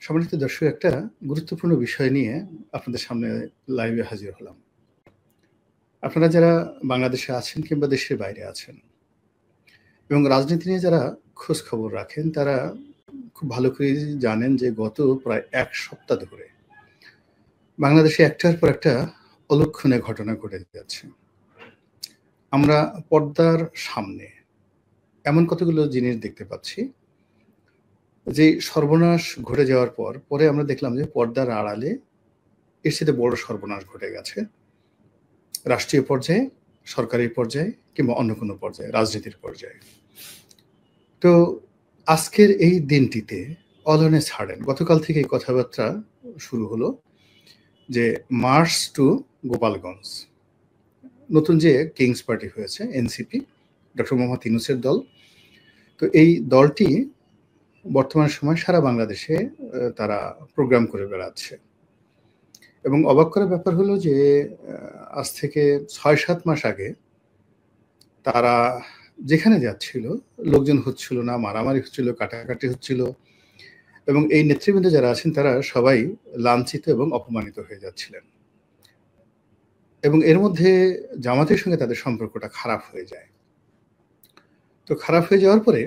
সম্মানিত দর্শক, একটা গুরুত্বপূর্ণ বিষয় নিয়ে আপনাদের সামনে লাইভে হাজির হলাম। আপনারা যারা বাংলাদেশে আছেন কিংবা দেশের বাইরে আছেন এবং রাজনীতি নিয়ে যারা খোঁজ খবর রাখেন, তারা খুব ভালো করেই জানেন যে গত প্রায় ১ সপ্তাহ ধরে বাংলাদেশে একটার পর একটা অলক্ষণীয় ঘটনা ঘটে যাচ্ছে। আমরা পর্দার সামনে এমন কতগুলো জিনিস দেখতে পাচ্ছি, যে সর্বনাশ ঘটে যাওয়ার পরে আমরা দেখলাম যে পর্দার আড়ালে এর চেয়ে বড় সর্বনাশ ঘটে গেছে। রাষ্ট্রীয় পর্যায়ে, সরকারি পর্যায়ে কিংবা অন্য কোনো পর্যায়ে, রাজনীতির পর্যায়ে। তো আজকের এই দিনটিতে অল অন এ সাডেন গতকাল থেকেই কথাবার্তা শুরু হলো যে মার্চ টু গোপালগঞ্জ। নতুন যে কিংস পার্টি হয়েছে, এনসিপি, ডক্টর মোহাম্মদ ইউনূসের দল। তো এই দলটি বর্তমান সময় সারা বাংলাদেশে তারা প্রোগ্রাম করে বেড়াচ্ছে। এবং অবাক করার ব্যাপার হলো যে আজ থেকে ৬-৭ মাস আগে তারা যেখানে যাচ্ছিল লোকজন হচ্ছিল না, মারামারি হচ্ছিল, কাটাকাটি হচ্ছিল, এবং এই নেতৃবৃন্দ যারা আছেন তারা সবাই লাঞ্ছিত এবং অপমানিত হয়ে যাচ্ছিলেন। এবং এর মধ্যে জামাতের সঙ্গে তাদের সম্পর্কটা খারাপ হয়ে যায়। তো খারাপ হয়ে যাওয়ার পরে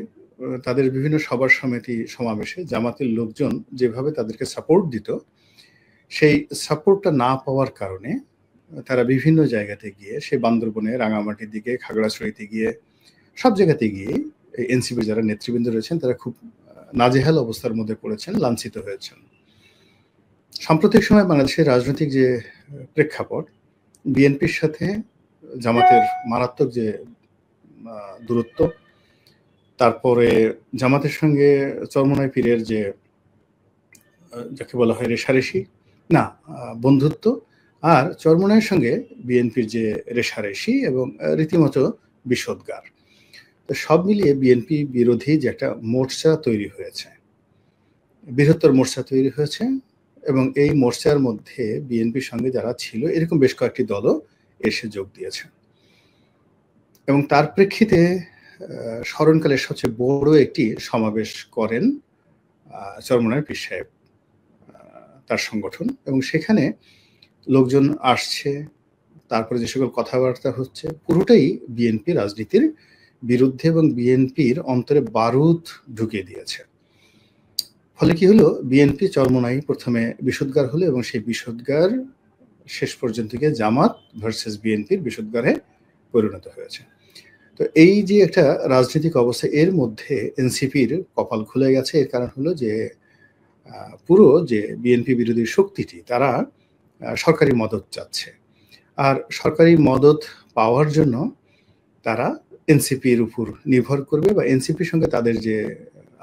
তাদের বিভিন্ন সভা সমিতি সমাবেশে জামাতের লোকজন যেভাবে তাদেরকে সাপোর্ট দিত, সেই সাপোর্টটা না পাওয়ার কারণে তারা বিভিন্ন জায়গাতে গিয়ে, সে বান্দরবনে, রাঙামাটির দিকে, খাগড়াছড়িতে গিয়ে, সব জায়গাতে গিয়ে এনসিপির যারা নেতৃবৃন্দ রয়েছেন তারা খুব নাজেহাল অবস্থার মধ্যে পড়েছেন, লাঞ্ছিত হয়েছেন। সাম্প্রতিক সময় বাংলাদেশের রাজনৈতিক যে প্রেক্ষাপট, বিএনপির সাথে জামাতের মারাত্মক যে দূরত্ব, তারপরে জামাতের সঙ্গে চরমোনাই পীরের যে যাকে বলা হয় রেষারেষি, না বন্ধুত্ব, আর চরমোনাইয়ের সঙ্গে বিএনপির যে রেষারেষি এবং রীতিমতো বিষোদ্গার। তো সব মিলিয়ে বিএনপি বিরোধী যে একটা মোর্চা তৈরি হয়েছে, বৃহত্তর মোর্চা তৈরি হয়েছে, এবং এই মোর্চার মধ্যে বিএনপির সঙ্গে যারা ছিল এরকম বেশ কয়েকটি দলও এসে যোগ দিয়েছে। এবং তার প্রেক্ষিতে স্মরণকালের সবচেয়ে বড় একটি সমাবেশ করেন চরমোনাই পীর সাহেব, তার সংগঠন, এবং সেখানে লোকজন আসছে, তারপরে যে সকল কথাবার্তা হচ্ছে পুরোটাই বিএনপি রাজনীতির বিরুদ্ধে এবং বিএনপির অন্তরে বারুদ ঢুকিয়ে দিয়েছে। ফলে কি হলো, বিএনপি চরমোনাই প্রথমে বিষোদ্গার হলো এবং সেই বিষোদ্গার শেষ পর্যন্ত গিয়ে জামাত ভার্সেস বিএনপির বিষোদ্গারে পরিণত হয়েছে। তো এই যে একটা রাজনৈতিক অবস্থা, এর মধ্যে এনসিপির কপাল খুলে গেছে। এর কারণ হলো যে পুরো যে বিএনপি বিরোধী শক্তিটি তারা সরকারি মদত চাচ্ছে, আর সরকারি মদত পাওয়ার জন্য তারা এনসিপির উপর নির্ভর করবে, বা এনসিপির সঙ্গে তাদের যে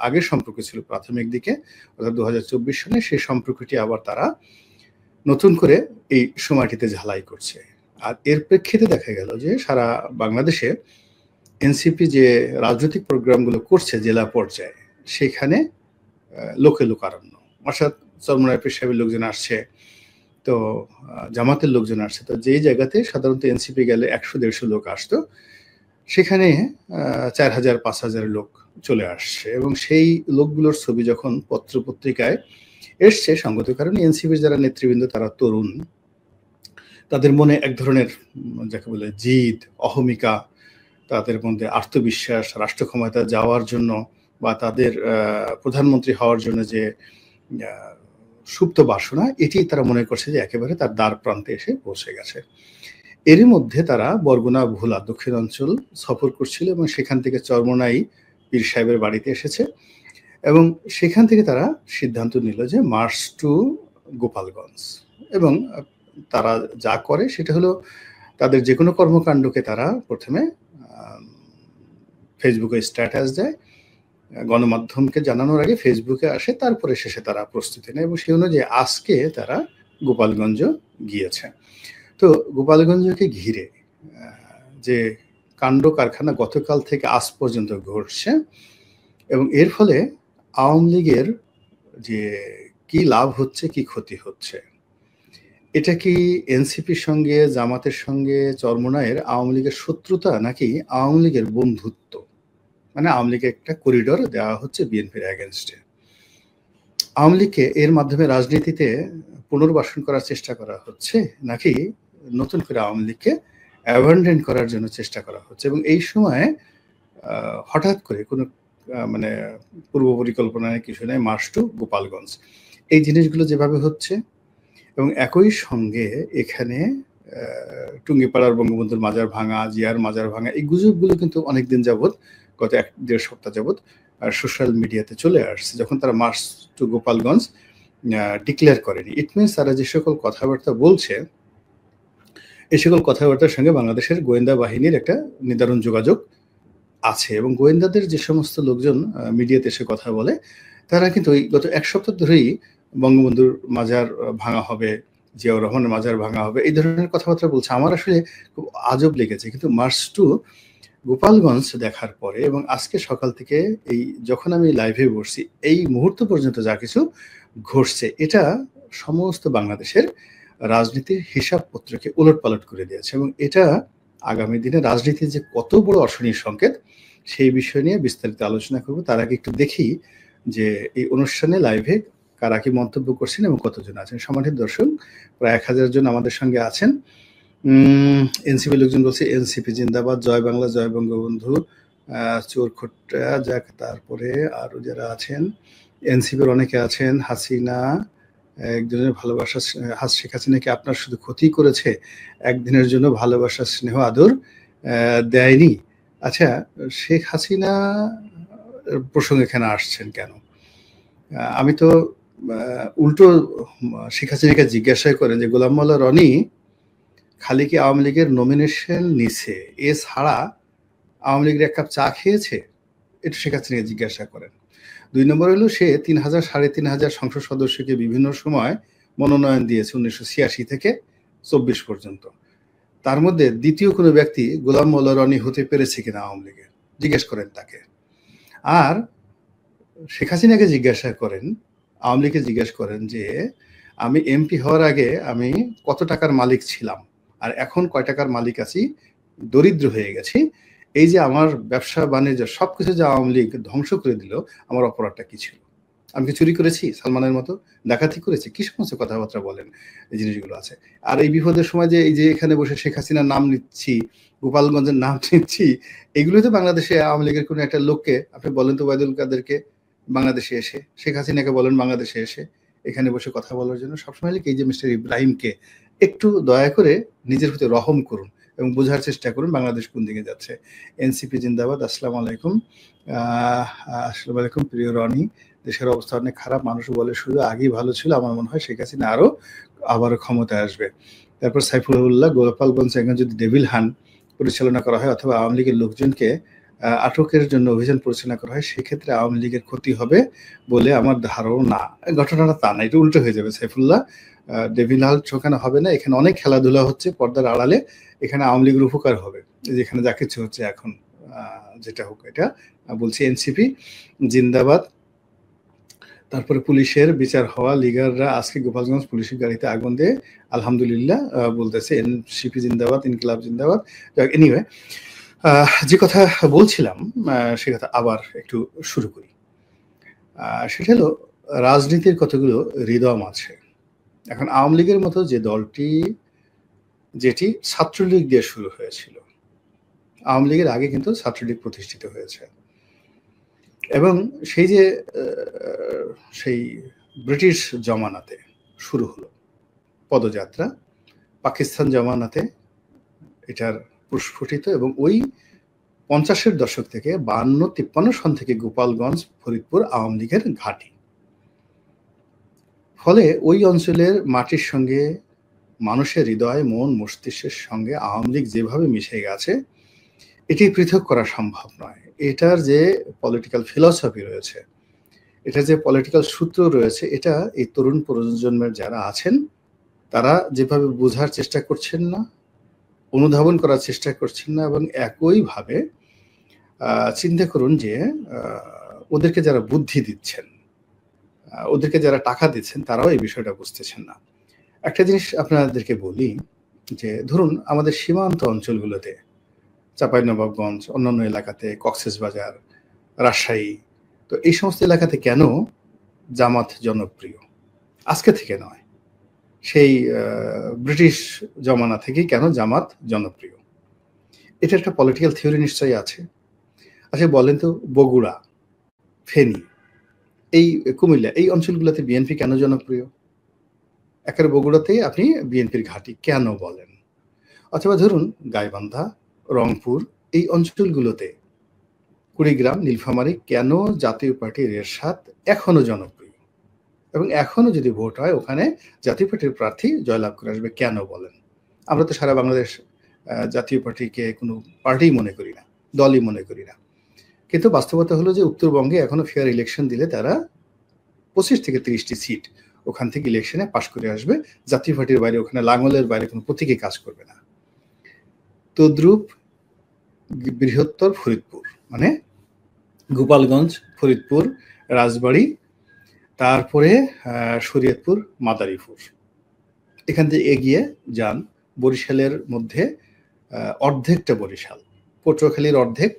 আগের সম্পর্ক ছিল প্রাথমিক দিকে, অর্থাৎ ২০২৪ সালে, সেই সম্পর্কটি আবার তারা নতুন করে এই সময়টিতে ঝালাই করছে। আর এর প্রেক্ষিতে দেখা গেল যে সারা বাংলাদেশে এনসিপি যে রাজনৈতিক প্রোগ্রামগুলো করছে জেলা পর্যায়ে, সেখানে লোকে লোকারণ্য, অর্থাৎ চরমোনাই পীর সাহেবের লোকজন আসছে, তো জামাতের লোকজন আসছে। তো যেই জায়গাতে সাধারণত এনসিপি গেলে ১০০-১৫০ লোক আসতো, সেখানে ৪,০০০-৫,০০০ লোক চলে আসছে। এবং সেই লোকগুলোর ছবি যখন পত্রপত্রিকায় এসছে, সঙ্গত কারণে এনসিপির যারা নেতৃবৃন্দ তারা তরুণ, তাদের মনে এক ধরনের যাকে বলে জিদ, অহমিকা, তাদের মধ্যে আত্মবিশ্বাস, রাষ্ট্র ক্ষমতা যাওয়ার জন্য বা তাদের প্রধানমন্ত্রী হওয়ার জন্য যে সুপ্ত বাসনা, এটি তারা মনে করছে যে একেবারে তার দ্বার প্রান্তে এসে পৌঁছে গেছে। এরই মধ্যে তারা বরগুনা, ভোলা দক্ষিণাঞ্চল সফর করছিল এবং সেখান থেকে চরমোনাই পীর সাহেবের বাড়িতে এসেছে, এবং সেখান থেকে তারা সিদ্ধান্ত নিল যে মার্চ টু গোপালগঞ্জ। এবং তারা যা করে সেটা হলো, তাদের যে কোনো কর্মকাণ্ডকে তারা প্রথমে ফেসবুকে স্ট্যাটাস দেয়, গণমাধ্যমকে জানানোর আগে ফেসবুকে আসে, তারপরে শেষে তারা প্রস্তুতি নেয়, এবং সেই অনুযায়ী আজকে তারা গোপালগঞ্জ গিয়েছে। তো গোপালগঞ্জকে ঘিরে যে কাণ্ড কারখানা গতকাল থেকে আজ পর্যন্ত ঘটছে, এবং এর ফলে আওয়ামী লীগের যে কি লাভ হচ্ছে, কি ক্ষতি হচ্ছে, এটা কি এনসিপির সঙ্গে, জামাতের সঙ্গে চরমোনাইয়ের আওয়ামী লীগের শত্রুতা, নাকি আওয়ামী লীগের বন্ধুত্ব? মানে আওয়ামী লীগের একটা করিডোর দেওয়া হচ্ছে বিএনপির এগেনস্টে। আওয়ামী লীগকে এর মাধ্যমে রাজনীতিতে পুনর্বাসন করার চেষ্টা করা হচ্ছে, নাকি নতুন করে আওয়ামী লীগকে অ্যাবান্ডন করার জন্য চেষ্টা করা হচ্ছে? এবং এই সময়ে হঠাৎ করে কোনো মানে পূর্ব পরিকল্পনায় কিছু নেই, মার্চ টু গোপালগঞ্জ, এই জিনিসগুলো যেভাবে হচ্ছে, এবং একই সঙ্গে এখানে টুঙ্গিপাড়ার বঙ্গবন্ধুর মাজার ভাঙা, জিয়ার মাজার ভাঙা, এই গুজবগুলো কিন্তু অনেকদিন যাবৎ, গত 1-1.5 সপ্তাহ যাবৎ সোশ্যাল মিডিয়াতে চলে আসছে। যখন তারা মার্চ টু গোপালগঞ্জ ডিক্লেয়ার করেনি, ইট মিনস তারা যে সকল কথাবার্তা বলছে, এই সকল কথাবার্তার সঙ্গে বাংলাদেশের গোয়েন্দা বাহিনীর একটা নিদারুণ যোগাযোগ আছে। এবং গোয়েন্দাদের যে সমস্ত লোকজন মিডিয়াতে এসে কথা বলে, তারা কিন্তু ওই গত 1 সপ্তাহ ধরেই বঙ্গবন্ধুর মাজার ভাঙা হবে, জিয়াউর রহমানের মাজার ভাঙা হবে, এই ধরনের কথাবার্তা বলছে। আমার আসলে খুব আজব লেগেছে। কিন্তু মার্চ টু গোপালগঞ্জ দেখার পরে এবং আজকে সকাল থেকে এই যখন আমি লাইভে বসছি, এই মুহূর্ত পর্যন্ত যা কিছু ঘটছে, এটা সমস্ত বাংলাদেশের রাজনীতির হিসাবপত্রকে উলটপালট করে দিয়েছে। এবং এটা আগামী দিনে রাজনীতির যে কত বড় অশনির সংকেত, সেই বিষয় নিয়ে বিস্তারিত আলোচনা করব। তার আগে একটু দেখি যে এই অনুষ্ঠানে লাইভে কারা কি মন্তব্য করছেন এবং কতজন আছেন। সম্মানিত দর্শক, প্রায় 1000 জন আমাদের সঙ্গে আছেন। এনসিপি লোকজন বলছে এনসিপি জিন্দাবাদ, জয় বাংলা, জয় বঙ্গবন্ধু, চোরখোট্টা যাক। তারপরে আরো যারা আছেন এনসিপির অনেকে আছেন। হাসিনা একজনের ভালোবাসা, শেখ হাসিনাকে আপনার শুধু ক্ষতি করেছে, একদিনের জন্য ভালোবাসা স্নেহ আদর দেয়নি। আচ্ছা, শেখ হাসিনা প্রসঙ্গে এখানে আসছেন কেন? আমি তো উল্টো শেখ হাসিনাকে জিজ্ঞাসা করেন যে গোলাম মোল্লা রনি খালি কি আওয়ামী লীগের নমিনেশন নিছে, এছাড়া আওয়ামী লীগের 1 কাপ চা খেয়েছে? এটা শেখ হাসিনাকে জিজ্ঞাসা করেন। 2 নম্বর হলো সে 3000 3,500 সংসদ সদস্যকে বিভিন্ন সময় মনোনয়ন দিয়েছে 1986 থেকে 24 পর্যন্ত। তার মধ্যে দ্বিতীয় কোনো ব্যক্তি গোলাম মোল্লা রনি হতে পেরেছে কিনা আওয়ামী লীগের? জিজ্ঞেস করেন তাকে। আর শেখ হাসিনাকে জিজ্ঞাসা করেন, আওয়ামী লীগকে জিজ্ঞেস করেন যে আমি এমপি হওয়ার আগে আমি কত টাকার মালিক ছিলাম, আর এখন কয় টাকার মালিক আছি, দরিদ্র হয়ে গেছি, এই যে আমার ব্যবসা বাণিজ্য সবকিছু যে আওয়ামী লীগ ধ্বংস করে দিল, আমার অপরাধটা কি ছিল? আমি কি চুরি করেছি সালমানের মতো, ডাকাতি করেছি? কি সমস্ত কথাবার্তা বলেন, এই জিনিসগুলো আছে। আর এই বিপদের সময় যে এই যে এখানে বসে শেখ হাসিনার নাম নিচ্ছি, গোপালগঞ্জের নাম নিচ্ছি, এগুলো তো বাংলাদেশে আওয়ামী লীগের কোনো একটা লোককে আপনি বলেন তো, ওবায়দুল কাদেরকে বাংলাদেশে এসে, শেখ হাসিনাকে বলেন বাংলাদেশে এসে এখানে বসে কথা বলার জন্য। সবসময় লিখে এই যে মিস্টার ইব্রাহিমকে একটু দয়া করে নিজের প্রতি রহম করুন এবং বোঝার চেষ্টা করুন বাংলাদেশ কোন দিকে যাচ্ছে। এনসিপি জিন্দাবাদ। আসসালামু আলাইকুম। আসসালামু আলাইকুম প্রিয় রনি। দেশের অবস্থা অনেক খারাপ, মানুষ বলে শুধু আগেই ভালো ছিল, আমার মনে হয় শেখ হাসিনা আবারও ক্ষমতায় আসবে। তারপর সাইফুল্লাহ, গোপালগঞ্জ এখন যদি ডেভিল হান পরিচালনা করা হয় অথবা আওয়ামী লীগের লোকজনকে আটকের জন্য অভিযান পরিচালনা করা হয়, সেক্ষেত্রে আওয়ামী লীগের ক্ষতি হবে বলে আমার ধারণা। ঘটনাটা তা না, এটা উল্টো হয়ে যাবে। সাইফুল্লাহ, ডেভিল হাল ঠোকানো হবে না, এখানে অনেক খেলাধুলা হচ্ছে পর্দার আড়ালে, এখানে আওয়ামী লীগের উপকার হবে, যেখানে যা কিছু হচ্ছে এখন যেটা হোক। এটা বলছি এনসিপি জিন্দাবাদ। তারপরে পুলিশের বিচার হওয়া, লিগাররা আজকে গোপালগঞ্জ পুলিশের গাড়িতে আগুন দিয়ে আলহামদুলিল্লাহ বলতেছে। এনসিপি জিন্দাবাদ, ইনকিলাব জিন্দাবাদ। এনিওয়ে, যে কথা বলছিলাম সে কথা আবার একটু শুরু করি। সেটা হলো রাজনীতির কতগুলো রিদম আছে। এখন আওয়ামী লীগের মতো যে দলটি, যেটি ছাত্রলীগ দিয়ে শুরু হয়েছিল, আওয়ামী লীগের আগে কিন্তু ছাত্রলীগ প্রতিষ্ঠিত হয়েছে, এবং সেই যে সেই ব্রিটিশ জমানাতে শুরু হলো পদযাত্রা, পাকিস্তান জমানাতে এটার প্রস্ফুটিত, এবং ওই 50-এর দশক থেকে 52-53 সন থেকে গোপালগঞ্জ, ফরিদপুর আওয়ামী লীগের ঘাঁটি। ফলে ওই অঞ্চলের মাটির সঙ্গে মানুষের হৃদয়, মন, মস্তিষ্কের সঙ্গে আওয়ামী লীগ যেভাবে মিশে গেছে, এটি পৃথক করা সম্ভব নয়। এটার যে পলিটিক্যাল ফিলসফি রয়েছে, এটা যে পলিটিক্যাল সূত্র রয়েছে, এটা এই তরুণ প্রজন্মের যারা আছেন তারা যেভাবে বোঝার চেষ্টা করছেন না, অনুধাবন করার চেষ্টা করছেন না, এবং একইভাবে চিন্তা করুন যে ওদেরকে যারা বুদ্ধি দিচ্ছেন, ওদেরকে যারা টাকা দিচ্ছেন, তারাও এই বিষয়টা বুঝতেছেন না। একটা জিনিস আপনাদেরকে বলি যে ধরুন আমাদের সীমান্ত অঞ্চলগুলোতে, চাঁপাইনবাবগঞ্জ, অন্যান্য এলাকাতে, কক্সবাজার, রাজশাহী, তো এই সমস্ত এলাকাতে কেন জামাত জনপ্রিয়, আজকে থেকে নয়, সেই ব্রিটিশ জমানা থেকেই কেন জামাত জনপ্রিয়? এটা একটা পলিটিক্যাল থিওরি নিশ্চয়ই আছে। আচ্ছা বলেন তো, বগুড়া, ফেনী, এই কুমিল্লা, এই অঞ্চলগুলোতে বিএনপি কেন জনপ্রিয়? একেবারে বগুড়াতেই আপনি বিএনপির ঘাঁটি কেন বলেন? অথবা ধরুন গাইবান্ধা, রংপুর, এই অঞ্চলগুলোতে কুড়িগ্রাম, নীলফামারী কেন জাতীয় পার্টির এরশাদ এখনো জনপ্রিয়? এবং এখনো যদি ভোট হয় ওখানে জাতীয় পার্টির প্রার্থী জয়লাভ করে আসবে কেন বলেন? আমরা তো সারা বাংলাদেশ জাতীয় পার্টিকে কোনো পার্টিই মনে করি না, দলই মনে করি না। কিন্তু বাস্তবতা হলো যে উত্তরবঙ্গে এখনো ফেয়ার ইলেকশন দিলে তারা 25 থেকে 30টি সিট ওখান থেকে ইলেকশনে পাশ করে আসবে। জাতীয় পার্টির বাইরে, ওখানে লাঙ্গলের বাইরে কোনো প্রতীকে কাজ করবে না। তদ্রূপ বৃহত্তর ফরিদপুর, মানে গোপালগঞ্জ, ফরিদপুর, রাজবাড়ী, তারপরে শরীয়তপুর, মাদারীপুর, এখান থেকে এগিয়ে যান বরিশালের মধ্যে অর্ধেকটা বরিশাল, পটুয়াখালীর অর্ধেক,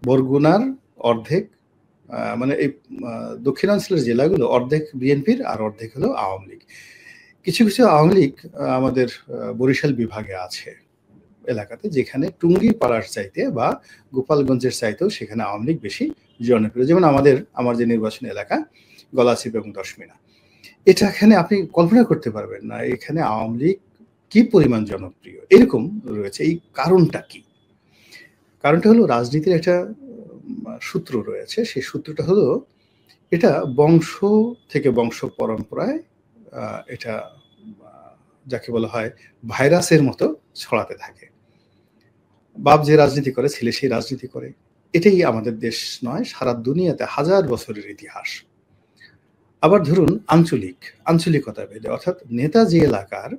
বরগুনার অর্ধেক, মানে এই দক্ষিণাঞ্চলের জেলাগুলো অর্ধেক বিএনপির আর অর্ধেক হলো আওয়ামী লীগ। কিছু কিছু আওয়ামী লীগ আমাদের বরিশাল বিভাগে আছে এলাকাতে, যেখানে টুঙ্গিপাড়ার চাইতে বা গোপালগঞ্জের চাইতেও সেখানে আওয়ামী লীগ বেশি জনপ্রিয়। যেমন আমার যে নির্বাচনী এলাকা গলাচিপ এবং দশমিনা, এটা এখানে আপনি কল্পনা করতে পারবেন না এখানে আওয়ামী লীগ কি পরিমাণ জনপ্রিয়, এরকম রয়েছে। এই কারণটা কি? কারণটা হলো রাজনীতির একটা সূত্র রয়েছে। সেই সূত্রটা হলো এটা বংশ থেকে বংশ পরম্পরায় এটা যাকে বলা হয় ভাইরাসের মতো ছড়াতে থাকে। বাপ যে রাজনীতি করে ছেলে সেই রাজনীতি করে। এটাই আমাদের দেশ নয়, সারা দুনিয়াতে হাজার বছরের ইতিহাস। আবার ধরুন আঞ্চলিকতা ভেদে, অর্থাৎ নেতা যে এলাকার,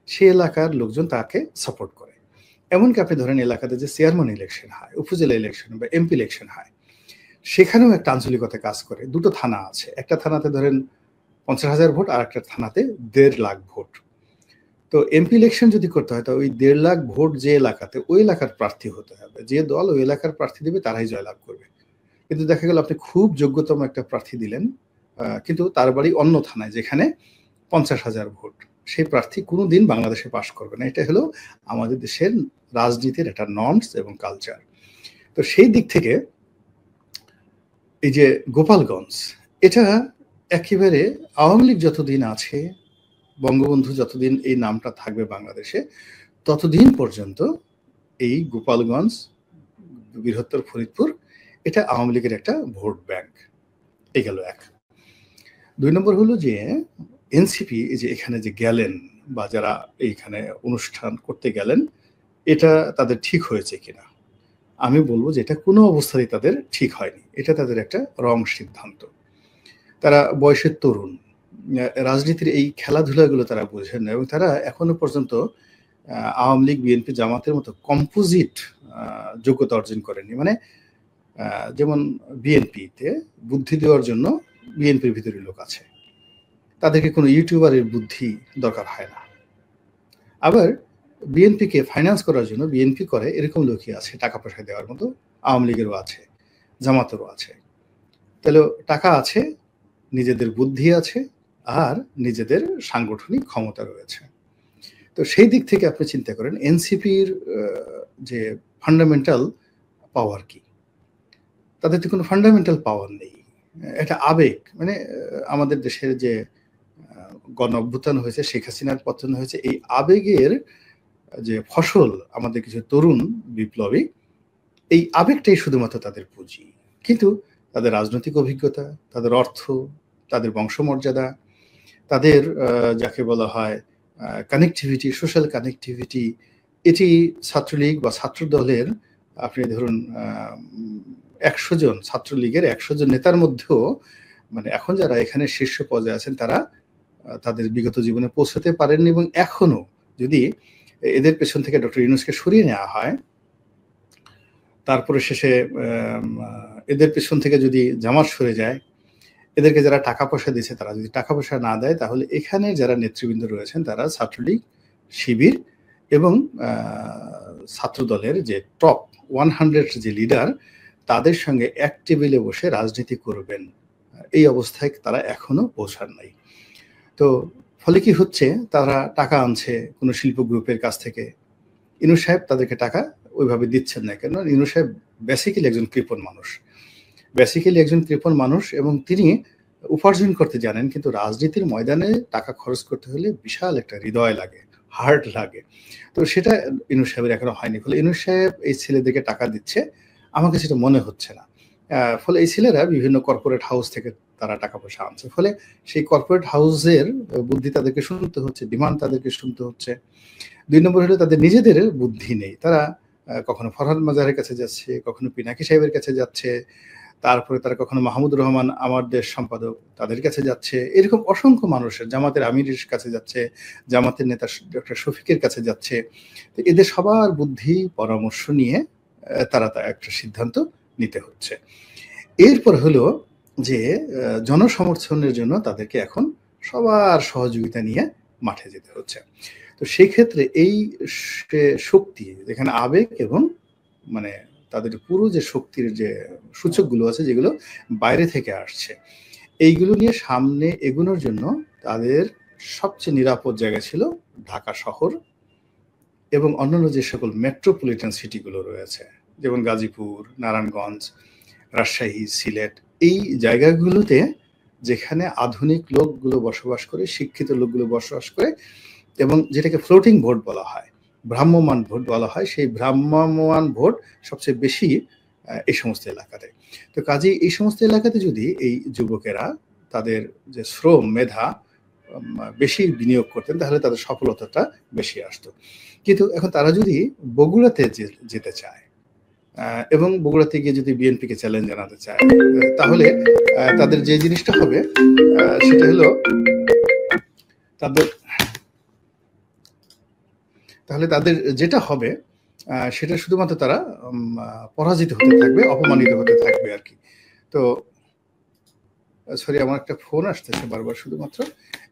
সে এলাকার লোকজন তাকে সাপোর্ট করে। এমনকি আপনি ধরেন এলাকাতে যে চেয়ারম্যান ইলেকশন হয়, উপজেলা ইলেকশন বা এমপি ইলেকশন হয়, সেখানেও একটা আঞ্চলিকতা কাজ করে। দুটো থানা আছে, একটা থানাতে ধরেন 50,000 ভোট, আর একটা থানাতে 1.5 লাখ ভোট। তো এমপি ইলেকশন যদি করতে হয়, তো ওই 1.5 লাখ ভোট যে এলাকাতে, ওই এলাকার প্রার্থী হতে হবে। যে দল ওই এলাকার প্রার্থী দেবে তারাই জয়লাভ করবে। কিন্তু দেখা গেল আপনি খুব যোগ্যতম একটা প্রার্থী দিলেন, কিন্তু তার বাড়ি অন্য থানায় যেখানে 50,000 ভোট, সেই প্রার্থী কোনোদিন বাংলাদেশে পাশ করবে না। এটা হলো আমাদের দেশের রাজনীতির একটা নর্মস এবং কালচার। তো সেই দিক থেকে এই যে গোপালগঞ্জ, এটা একেবারে আওয়ামী লীগ যতদিন আছে, বঙ্গবন্ধু যতদিন এই নামটা থাকবে বাংলাদেশে, ততদিন পর্যন্ত এই গোপালগঞ্জ, বৃহত্তর ফরিদপুর, এটা আওয়ামী লীগের একটা ভোট ব্যাংক। এই গেল এক। 2 নম্বর হলো যে এনসিপি যে এখানে যে গেলেন বা যারা এইখানে অনুষ্ঠান করতে গেলেন, এটা তাদের ঠিক হয়েছে কিনা? আমি বলবো যে এটা কোনো অবস্থাতেই তাদের ঠিক হয়নি। এটা তাদের একটা রং সিদ্ধান্ত। তারা বয়সের তরুণ, রাজনীতির এই খেলাধুলাগুলো তারা বোঝেন না, এবং তারা এখনো পর্যন্ত আওয়ামী লীগ, বিএনপি, জামাতের মতো কম্পোজিট যোগ্যতা অর্জন করেনি। মানে যেমন বিএনপিতে বুদ্ধি দেওয়ার জন্য বিএনপির ভিতরে লোক আছে, তাদেরকে কোনো ইউটিউবারের বুদ্ধি দরকার হয় না। আবার বিএনপিকে ফাইন্যান্স করার জন্য বিএনপি করে এরকম লোকই আছে, টাকা পয়সা দেওয়ার মতো। আওয়ামী লীগেরও আছে, জামাতেরও আছে। তাহলে টাকা আছে, নিজেদের বুদ্ধি আছে, আর নিজেদের সাংগঠনিক ক্ষমতা রয়েছে। তো সেই দিক থেকে আপনি চিন্তা করেন এনসিপির যে ফান্ডামেন্টাল পাওয়ার কি? তাদের তো কোনো ফান্ডামেন্টাল পাওয়ার নেই। এটা আবেগ। মানে আমাদের দেশের যে গণ অভ্যুত্থান হয়েছে, শেখ হাসিনার পতন হয়েছে, এই আবেগের যে ফসল আমাদের কিছু তরুণ বিপ্লবী, এই আবেগটাই শুধুমাত্র তাদের পুঁজি। কিন্তু তাদের রাজনৈতিক অভিজ্ঞতা, তাদের অর্থ, তাদের বংশমর্যাদা, তাদের যাকে বলা হয় কানেক্টিভিটি, সোশ্যাল কানেক্টিভিটি, এটি ছাত্রলীগ বা ছাত্র দলের, আপনি ধরুন 100 জন ছাত্রলীগের 100 জন নেতার মধ্যেও, মানে এখন যারা এখানে শীর্ষ পর্যায়ে আছেন, তারা তাদের বিগত জীবনে পৌঁছতে পারেননি। এবং এখনো যদি এদের পেছন থেকে ডক্টর ইউনূসকে সরিয়ে নেওয়া হয়, তারপরে শেষে এদের পেছন থেকে যদি জামাত সরে যায়, এদেরকে যারা টাকা পয়সা দিচ্ছে তারা যদি টাকা পয়সা না দেয়, তাহলে এখানে যারা নেতৃবৃন্দ রয়েছেন তারা ছাত্রলীগ, শিবির এবং ছাত্র দলের যে টপ 100 যে লিডার, তাদের সঙ্গে এক টেবিলে বসে রাজনীতি করবেন। এই অবস্থায় তারা এখনো পৌঁছান নাই। তো ফলে কি হচ্ছে, তারা টাকা আনছে কোনো শিল্প গ্রুপের কাছ থেকে। ইউনূস সাহেব তাদেরকে টাকা ওইভাবে দিচ্ছেন না। কেন? ইউনূস সাহেব বেসিক্যালি একজন কৃপণ মানুষ। এবং তিনি উপার্জন করতে জানেন, কিন্তু রাজনীতির ময়দানে টাকা খরচ করতে হলে বিশাল একটা হৃদয় লাগে, হার্ট লাগে। তো সেটা ইউনূস সাহেবের এখনো হয়নি। ফলে ইউনূস সাহেব এই ছেলেদেরকে টাকা দিচ্ছে, আমার কাছে এটা মনে হচ্ছে না। ফলে এই ছেলেরা বিভিন্ন কর্পোরেট হাউস থেকে তারা টাকা পয়সা আনছে। ফলে সেই কর্পোরেট হাউসের বুদ্ধি তাদেরকে শুনতে হচ্ছে, ডিমান্ড তাদেরকে শুনতে হচ্ছে। ২ নম্বর হলো তাদের নিজেদের বুদ্ধি নেই। তারা কখনো ফরহাদ মাজারের কাছে যাচ্ছে, কখনো পিনাকি সাহেবের কাছে যাচ্ছে, তারপরে তারা কখনো মাহমুদুর রহমান আমার দেশ সম্পাদক তাদের কাছে যাচ্ছে। এরকম অসংখ্য মানুষের, জামাতের আমিরের কাছে যাচ্ছে, জামাতের নেতা ডক্টর শফিকের কাছে যাচ্ছে। তো এদের সবার বুদ্ধি পরামর্শ নিয়ে তারা একটা সিদ্ধান্ত নিতে হচ্ছে। এরপর হলো যে জনসমর্থনের জন্য তাদেরকে এখন সবার সহযোগিতা নিয়ে মাঠে যেতে হচ্ছে। তো সেই ক্ষেত্রে এই শক্তি, যেখানে আবেগ এবং মানে তাদের পুরো যে শক্তির যে সূচকগুলো আছে, যেগুলো বাইরে থেকে আসছে, এইগুলো নিয়ে সামনে এগোনোর জন্য তাদের সবচেয়ে নিরাপদ জায়গা ছিল ঢাকা শহর এবং অন্যান্য যে সকল মেট্রোপলিটন সিটিগুলো রয়েছে, যেমন গাজীপুর, নারায়ণগঞ্জ, রাজশাহী, সিলেট, এই জায়গাগুলোতে যেখানে আধুনিক লোকগুলো বসবাস করে, শিক্ষিত লোকগুলো বসবাস করে, এবং যেটাকে ফ্লোটিং ভোট বলা হয়, ভ্রাম্যমান ভোট বলা হয়, সেই ভ্রাম্যমান ভোট সবচেয়ে বেশি এই সমস্ত এলাকাতে। তো কাজেই এই সমস্ত এলাকাতে যদি এই যুবকেরা তাদের যে শ্রম মেধা বেশি বিনিয়োগ করতেন, তাহলে তাদের সফলতাটা বেশি আসতো। কিন্তু এখন তারা যদি বগুড়াতে যেতে চায় এবং বগুড়াতে গিয়ে যদি বিএনপিকে চ্যালেঞ্জ জানাতে চায়, তাহলে তাদের যে জিনিসটা হবে সেটা হলো তাদের যেটা হবে সেটা শুধুমাত্র তারা পরাজিত হতে থাকবে, অপমানিত হতে থাকবে আর কি। তো সরি, আমার একটা ফোন আসতেছে বারবার, শুধুমাত্র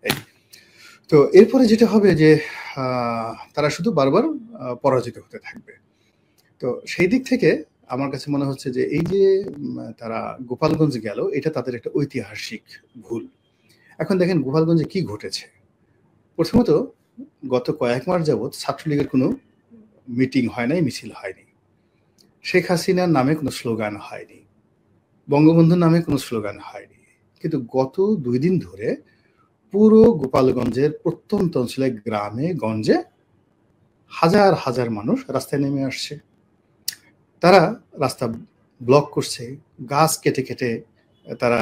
এই। তো এরপরে যেটা হবে যে তারা শুধু বারবার পরাজিত হতে থাকবে। তো সেই দিক থেকে আমার কাছে মনে হচ্ছে যে এই যে তারা গোপালগঞ্জ গেল, এটা তাদের একটা ঐতিহাসিক ভুল। এখন দেখেন গোপালগঞ্জে কি ঘটেছে। প্রথমত, গত কয়েক মাস যাবৎ ছাত্রলীগের কোনো মিটিং হয় নাই, মিছিল হয়নি। শেখ হাসিনার নামে কোনো স্লোগান হয়নি, বঙ্গবন্ধুর নামে কোনো স্লোগান হয়নি। কিন্তু গত 2 দিন ধরে পুরো গোপালগঞ্জের প্রত্যন্ত অঞ্চলে, গ্রামে গঞ্জে হাজার হাজার মানুষ রাস্তায় নেমে আসছে। তারা রাস্তা ব্লক করছে, গাছ কেটে কেটে তারা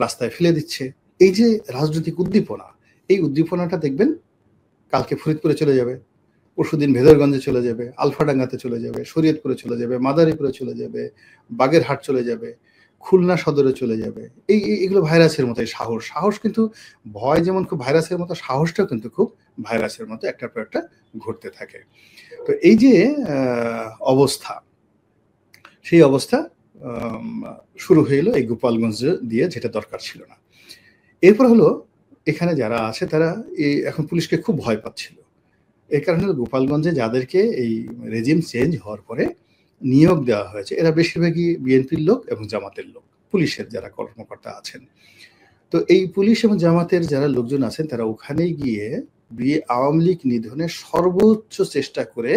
রাস্তায় ফেলে দিচ্ছে। এই যে রাজনৈতিক উদ্দীপনা, এই উদ্দীপনাটা দেখবেন কালকে ফরিদপুরে চলে যাবে, পরশুদিন ভেদরগঞ্জে চলে যাবে, আলফাডাঙ্গাতে চলে যাবে, শরীয়তপুরে চলে যাবে, মাদারীপুরে চলে যাবে, বাগেরহাট চলে যাবে, খুলনা সদরে চলে যাবে। এগুলো ভাইরাসের মতো। এই সাহস কিন্তু, ভয় যেমন খুব ভাইরাসের মতো, সাহসটাও কিন্তু খুব ভাইরাসের মতো একটার পর একটা ঘটতে থাকে। তো এই যে অবস্থা, সেই অবস্থা শুরু হয়ে এলো এই গোপালগঞ্জ দিয়ে, যেটা দরকার ছিল না। এরপর হলো এখানে যারা আছে তারা এখন পুলিশকে খুব ভয় পাচ্ছিল। এই কারণে গোপালগঞ্জে যাদেরকে এই রেজিম চেঞ্জ হওয়ার পরে নিয়োগ দেওয়া হয়েছে, এরা বেশিরভাগই বিএনপির লোক এবং জামাতের লোক, পুলিশের যারা কর্মকর্তা আছেন। তো এই পুলিশ এবং জামাতের যারা লোকজন আছেন, তারা ওখানে গিয়ে আওয়ামী লীগ নিধনের সর্বোচ্চ চেষ্টা করে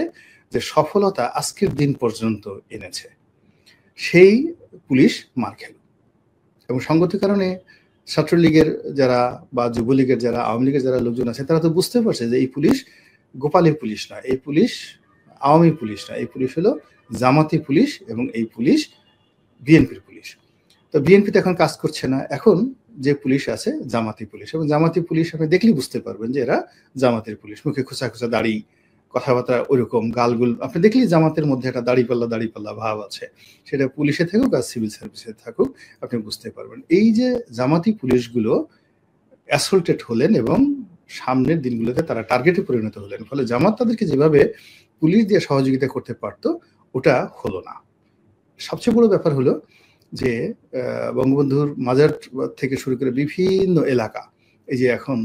যে সফলতা আজকের দিন পর্যন্ত এনেছে, সেই পুলিশ মার খেল। এবং সঙ্গত কারণে ছাত্রলীগের যারা বা যুবলীগের যারা, আওয়ামী লীগের যারা লোকজন আছে, তারা তো বুঝতে পারছে যে এই পুলিশ গোপালী পুলিশ নয়, এই পুলিশ আওয়ামী পুলিশ নয়, এই পুলিশ হলো জামাতি পুলিশ, এবং এই পুলিশ বিএনপির পুলিশ। তো বিএনপি তো এখন কাজ করছে না, এখন যে পুলিশ আছে জামাতি পুলিশ। এবং জামাতি পুলিশ আপনি দেখলেই বুঝতে পারবেন যে এরা জামাতের পুলিশ। মুখে খোঁচা খোঁচা দাড়ি, কথাবার্তা ওইরকম, গালগুল, আপনি দেখলেই জামাতের মধ্যে একটা দাড়িপাল্লা ভাব আছে। সেটা পুলিশে থাকুক আর সিভিল সার্ভিসে থাকুক, আপনি বুঝতে পারবেন। এই যে জামাতি পুলিশগুলো অ্যাসল্টেড হলেন এবং সামনের দিনগুলোতে তারা টার্গেটে পরিণত হলেন। ফলে জামাত তাদেরকে যেভাবে পুলিশ দিয়ে সহযোগিতা করতে পারত, ওটা হলো না। সবচেয়ে বড় ব্যাপার হলো যে বঙ্গবন্ধুর মাজার থেকে শুরু করে বিভিন্ন এলাকা, এই যে এখন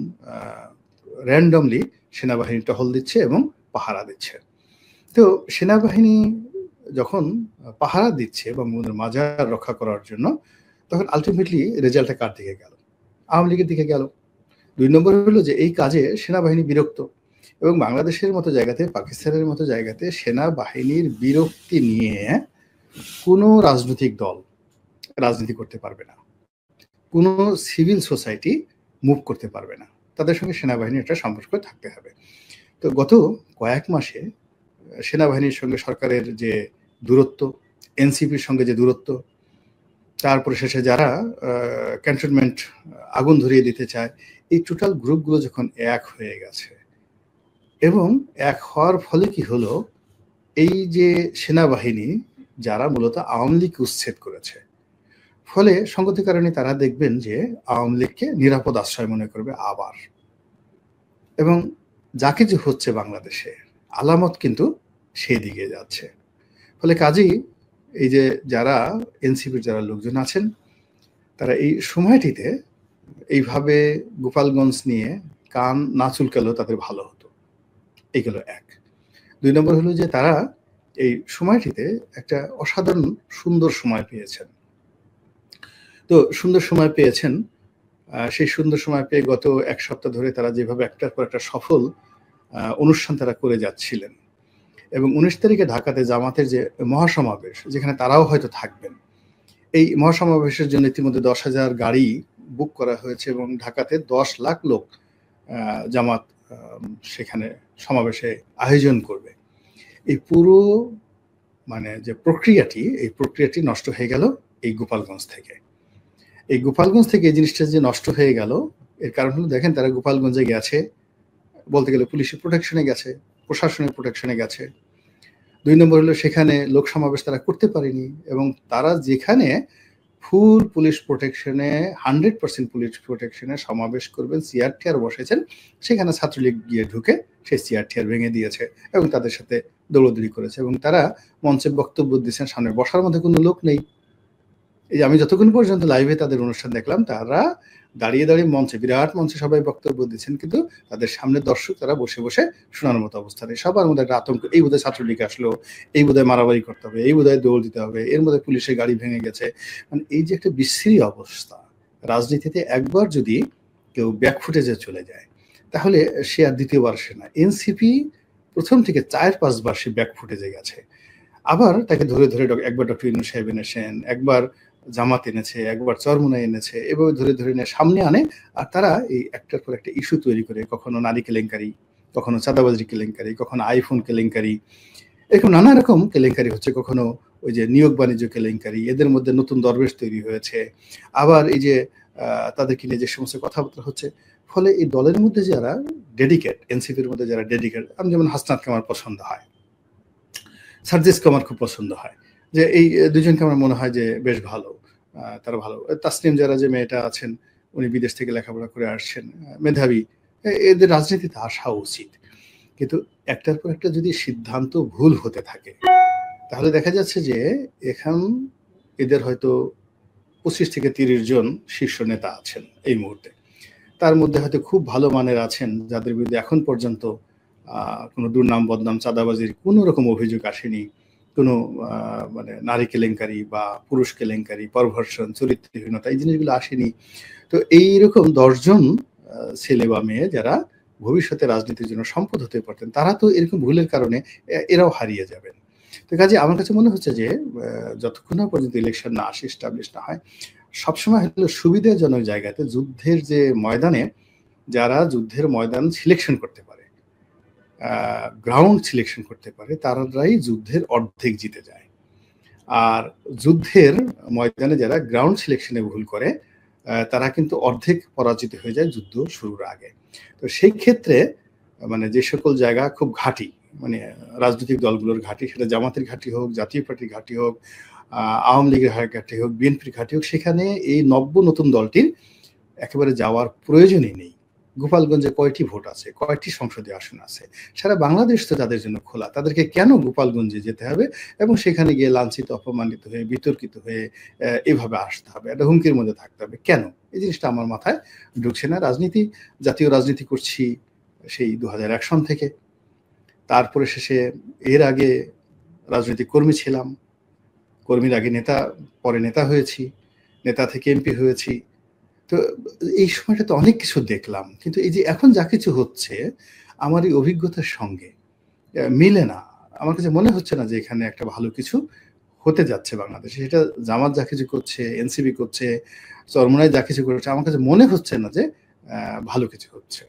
র্যান্ডমলি সেনাবাহিনী টহল দিচ্ছে এবং পাহারা দিচ্ছে। তো সেনাবাহিনী যখন পাহারা দিচ্ছে বঙ্গবন্ধুর মাজার রক্ষা করার জন্য, তখন আল্টিমেটলি রেজাল্টটা কার দিকে গেল? আওয়ামী লীগের দিকে গেল। ২ নম্বর হলো যে এই কাজে সেনাবাহিনী বিরক্ত এবং বাংলাদেশের মতো জায়গাতে, পাকিস্তানের মতো জায়গাতে সেনাবাহিনীর বিরক্তি নিয়ে কোনো রাজনৈতিক দল রাজনীতি করতে পারবে না। কোনো সিভিল সোসাইটি মুভ করতে পারবে না। তাদের সঙ্গে সেনাবাহিনীর একটা সম্পর্ক থাকতে হবে। তো গত কয়েক মাসে সেনাবাহিনীর সঙ্গে সরকারের যে দূরত্ব, এনসিপির সঙ্গে যে দূরত্ব, তারপরে শেষে যারা ক্যান্টনমেন্ট আগুন ধরিয়ে দিতে চায়, এই টোটাল গ্রুপগুলো যখন এক হয়ে গেছে এবং এক হওয়ার ফলে কি হলো, এই যে সেনাবাহিনী যারা মূলত আওয়ামী লীগকে উচ্ছেদ করেছে, ফলে সঙ্গতি কারণে তারা দেখবেন যে আওয়ামী লীগকে নিরাপদ আশ্রয় মনে করবে আবার, এবং যাকে যে হচ্ছে বাংলাদেশে আলামত কিন্তু সেই দিকে যাচ্ছে। ফলে কাজেই এই যে যারা এনসিপির যারা লোকজন আছেন, তারা এই সময়টিতে এইভাবে গোপালগঞ্জ নিয়ে কান না চুলকালেও তাদের ভালো হতো। এইগুলো এক। ২ নম্বর হলো যে তারা এই সময়টিতে একটা অসাধারণ সুন্দর সময় পেয়েছেন। তো সুন্দর সময় পেয়েছেন, সেই সুন্দর সময় পেয়ে গত ১ সপ্তাহ ধরে তারা যেভাবে একটার পর একটা সফল অনুষ্ঠান তারা করে যাচ্ছিলেন, এবং ১৯ তারিখে ঢাকাতে জামাতের যে মহাসমাবেশ, যেখানে তারাও হয়তো থাকবেন, এই মহাসমাবেশের জন্য ইতিমধ্যে ১০,০০০ গাড়ি বুক করা হয়েছে এবং ঢাকাতে ১০ লাখ লোক জামাত সেখানে সমাবেশে আয়োজন করবে। এই পুরো মানে যে প্রক্রিয়াটি, এই প্রক্রিয়াটি নষ্ট হয়ে গেল এই গোপালগঞ্জ থেকে। এই গোপালগঞ্জ থেকে এই জিনিসটা যে নষ্ট হয়ে গেল, এর কারণ হলো দেখেন তারা গোপালগঞ্জে গেছে, বলতে গেলে পুলিশের প্রোটেকশনে গেছে, প্রশাসনের প্রোটেকশনে গেছে। ২ নম্বর হলো সেখানে লোক সমাবেশ তারা করতে পারেনি, এবং তারা যেখানে ফুল পুলিশ প্রোটেকশনে 100% পুলিশ প্রোটেকশনে সমাবেশ করবেন, চেয়ার টেয়ার বসেছেন, সেখানে ছাত্রলীগ গিয়ে ঢুকে সেই চেয়ার টেয়ার ভেঙে দিয়েছে এবং তাদের সাথে দৌড়দৌড়ি করেছে, এবং তারা মঞ্চে বক্তব্য দিচ্ছেন, সামনে বসার মধ্যে কোনো লোক নেই। এই যে আমি যতক্ষণ পর্যন্ত লাইভে তাদের অনুষ্ঠান দেখলাম, তারা দাঁড়িয়ে দাঁড়িয়ে মঞ্চে, বিরাট মঞ্চে সবাই বক্তব্য দিচ্ছেন, কিন্তু তাদের সামনে দর্শক তারা বসে বসে শোনার মতো অবস্থা নেই। সবার মধ্যে একটা আতঙ্ক, এই বোধহয় ছাত্রলীগ আসলো, এই বোধহয় মারামারি করতে হবে, এই বোধহয় দৌড় দিতে হবে, এর মধ্যে পুলিশের গাড়ি ভেঙে গেছে। মানে এই যে একটা বিশ্রী অবস্থা, রাজনীতিতে একবার যদি কেউ ব্যাকফুটেজে চলে যায়, তাহলে সে আর দ্বিতীয়বার আসে না। এনসিপি প্রথম থেকে ৪-৫ বার সে ব্যাকফুটেজে গেছে। আবার তাকে ধরে ধরে একবার ডক্টর ইউনূস সাহেব এনেছেন, একবার জামাত এনেছে, একবার চরমোনাই এনেছে, এভাবে ধরে ধরে নিয়ে সামনে আনে, আর তারা এই একটার পর একটা ইস্যু তৈরি করে, কখনো নারী কেলেঙ্কারি, কখনো চাঁদাবাজি কেলেঙ্কারি, কখনো আইফোন কেলেঙ্কারি, এরকম নানা রকম কেলেঙ্কারি হচ্ছে, কখনো ওই যে নিয়োগ বাণিজ্য কেলেঙ্কারি, এদের মধ্যে নতুন দরবেশ তৈরি হয়েছে, আবার এই যে তাদেরকে নিয়ে যে সমস্ত কথাবার্তা হচ্ছে। ফলে এই দলের মধ্যে যারা ডেডিকেট, এনসিপির মধ্যে যারা ডেডিকেট, আমি যেমন হাসনাতকে আমার পছন্দ হয়, সার্জিসকে আমার খুব পছন্দ হয়, যে এই দুজনকে আমার মনে হয় যে বেশ ভালো, তারা ভালো। তাসনিম যারা যে মেয়েটা আছেন, উনি বিদেশ থেকে লেখাপড়া করে আসছেন, মেধাবী, এদের রাজনীতিতে আসা উচিত। কিন্তু একটার পর একটা যদি সিদ্ধান্ত ভুল হতে থাকে, তাহলে দেখা যাচ্ছে যে এখন এদের হয়তো ২৫ থেকে ৩০ জন শীর্ষ নেতা আছেন এই মুহূর্তে। তার মধ্যে হয়তো খুব ভালো মানের আছেন, যাদের বিরুদ্ধে এখন পর্যন্ত কোনো দুর্নাম, বদনাম, চাঁদাবাজির কোনো রকম অভিযোগ আসেনি, কোনো মানে নারী কেলেঙ্কারি বা পুরুষ কেলেঙ্কারি, পারভার্সন, চরিত্রহীনতা, এই জিনিসগুলো আসেনি। তো এইরকম ১০ জন ছেলে বা মেয়ে যারা ভবিষ্যতে রাজনীতির জন্য সম্পদ হতে পারতেন, তারা তো এরকম ভুলের কারণে এরাও হারিয়ে যাবেন। তো কাজে আমার কাছে মনে হচ্ছে যে যতক্ষণ না পর্যন্ত ইলেকশন না আসে, এস্টাবলিশ না হয়, সবসময় হলো সুবিধাজনক জায়গাতে, যুদ্ধের যে ময়দানে যারা যুদ্ধের ময়দান সিলেকশন করতে পারে, গ্রাউন্ড সিলেকশন করতে পারে, তারাই যুদ্ধের অর্ধেক জিতে যায়। আর যুদ্ধের ময়দানে যারা গ্রাউন্ড সিলেকশনে ভুল করে, তারা কিন্তু অর্ধেক পরাজিত হয়ে যায় যুদ্ধ শুরুর আগে। তো সেই ক্ষেত্রে মানে যে সকল জায়গা খুব ঘাঁটি, মানে রাজনৈতিক দলগুলোর ঘাঁটি, সেটা জামাতের ঘাঁটি হোক, জাতীয় পার্টির ঘাঁটি হোক, আওয়ামী লীগের ঘাঁটি হোক, বিএনপির ঘাঁটি হোক, সেখানে এই নতুন দলটির একেবারে যাওয়ার প্রয়োজনই নেই। গোপালগঞ্জে কয়টি ভোট আছে, কয়টি সংসদীয় আসন আছে, সারা বাংলাদেশ তো তাদের জন্য খোলা। তাদেরকে কেন গোপালগঞ্জে যেতে হবে এবং সেখানে গিয়ে লাঞ্ছিত, অপমানিত হয়ে, বিতর্কিত হয়ে এভাবে আসতে হবে, একটা হুমকির মধ্যে থাকতে হবে কেন? এই জিনিসটা আমার মাথায় ঢুকছে না। জাতীয় রাজনীতি করছি সেই ২০০১ সন থেকে। তারপরে শেষে এর আগে রাজনৈতিক কর্মী ছিলাম, কর্মীর আগে নেতা, পরে নেতা হয়েছি। নেতা থেকে এমপি হয়েছি। তো এই সময়টাতে অনেক কিছু দেখলাম। কিন্তু এই যে এখন যা কিছু হচ্ছে, আমার এই অভিজ্ঞতার সঙ্গে মিলে না। আমার কাছে মনে হচ্ছে না যে এখানে একটা ভালো কিছু হতে যাচ্ছে বাংলাদেশে। সেটা জামাত যা কিছু করছে, এনসিপি করছে, চরমোনাই যা কিছু করছে, আমার কাছে মনে হচ্ছে না যে ভালো কিছু হচ্ছে।